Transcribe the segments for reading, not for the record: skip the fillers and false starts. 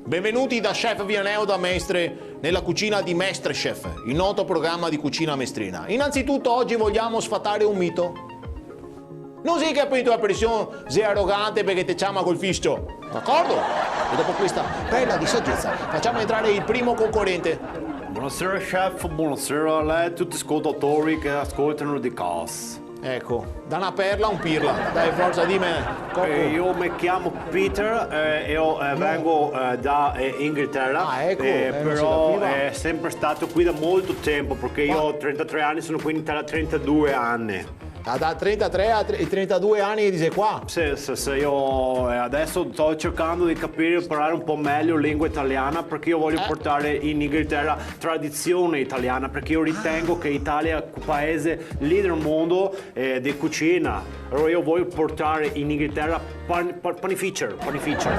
Benvenuti da Chef Vianeo da Mestre nella cucina di MasterChef, il noto programma di cucina mestrina. Innanzitutto oggi vogliamo sfatare un mito. Non sei capito la pressione, sei arrogante perché ti chiama col fischio, d'accordo? E dopo questa perla di saggezza facciamo entrare il primo concorrente. Buonasera chef, buonasera a lei e tutti gli ascoltatori che ascoltano di casa. Ecco, da una perla a un pirla. Dai, forza, dimmi. Io mi chiamo Peter, io vengo da Inghilterra, Ah, ecco, però è sempre stato qui da molto tempo, perché io ho 33 anni, sono qui in Italia da 32 anni. Da 33 a 32 anni che sei qua. Sì, io adesso sto cercando di capire e imparare un po' meglio lingua italiana, perché io voglio portare in Inghilterra tradizione italiana, perché io ritengo che l'Italia è un paese leader nel mondo di cucina. Allora io voglio portare in Inghilterra panificio. Panificio.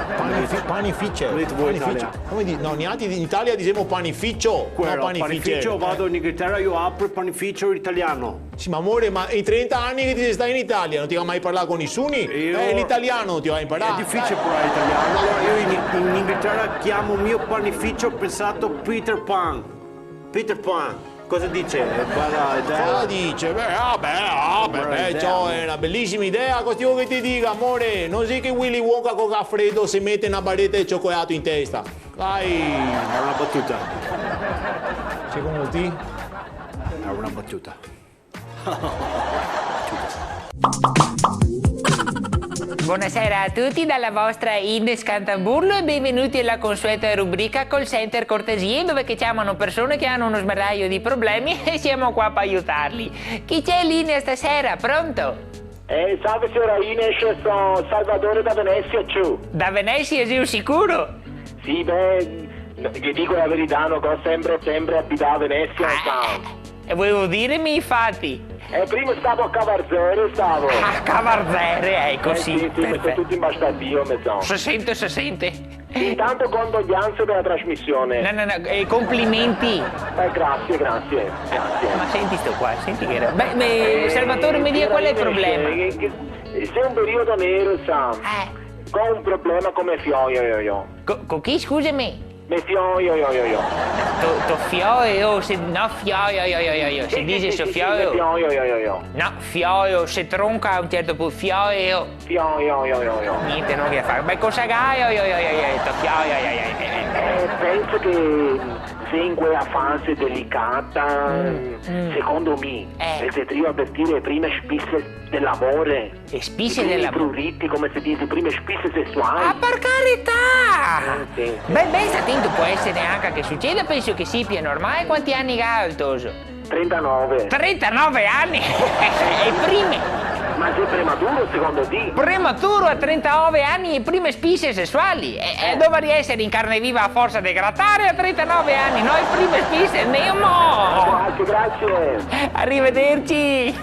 Come dite voi in Italia? Come dite? No, in Italia diciamo panificio. Quello, panificio, vado in Inghilterra, io apro il panificio italiano. Sì, ma amore, ma in 30 anni che ti stai in Italia, non ti vai mai parlare con nessuno? L'italiano non ti vai a imparare. È difficile parlare italiano. Allora io in Inghilterra chiamo il mio panificio pensato Peter Pan. Peter Pan. Cosa dice? Cosa dice? È una bellissima idea, questione che ti dica, amore, non sei che Willy Wonka con Gaffredo si mette una barretta di cioccolato in testa. Dai! È una battuta. Secondo te? È una battuta. Buonasera a tutti dalla vostra Ines Cantamburlo e benvenuti alla consueta rubrica Call Center Cortesie, dove che chiamano persone che hanno uno sbaraglio di problemi e siamo qua per aiutarli. Chi c'è in linea stasera? Pronto? Salve signora Ines, sono Salvatore da Venezia giù. Da Venezia sei sicuro? Sì, vi dico la verità, non ho sempre abitato a Venezia. E volevo dirmi i fatti. Prima stavo a Cavarzere, stavo. A Cavarzere, ecco, sì. Sì, mi sono tutto imbastardito, mi sono. Si sente. Intanto condoglianze per la trasmissione. No, complimenti. Grazie. Ma senti sto qua, senti che era. Salvatore, mi dia qual è il problema? Sei un periodo nero, sa. Con un problema come fioio. Con chi, scusami? Me fioio. To fioio, no fioio, si dice so fioio. Fioio. No, fioio, se tronca a un certo punto, fioio. Niente, non riesco a fare. Beh, cosa gai, to fioio. Penso che sei in quella fase delicata, secondo me, perché devi avvertire le prime spisse dell'amore. Le spisse dell'amore? I pruriti, come si dice, le prime spisse sessuali. Ah, per carità! Sì. Beh, sta attento, può essere anche che succeda, penso che sia più normale. Quanti anni ha il toso? 39. 39 anni? E prime? Ma sei prematuro secondo te? Prematuro a 39 anni e prime spisse sessuali. Dovrei essere in carne viva a forza di grattare a 39 anni, noi prime spisse, Nemo! Grazie. Arrivederci!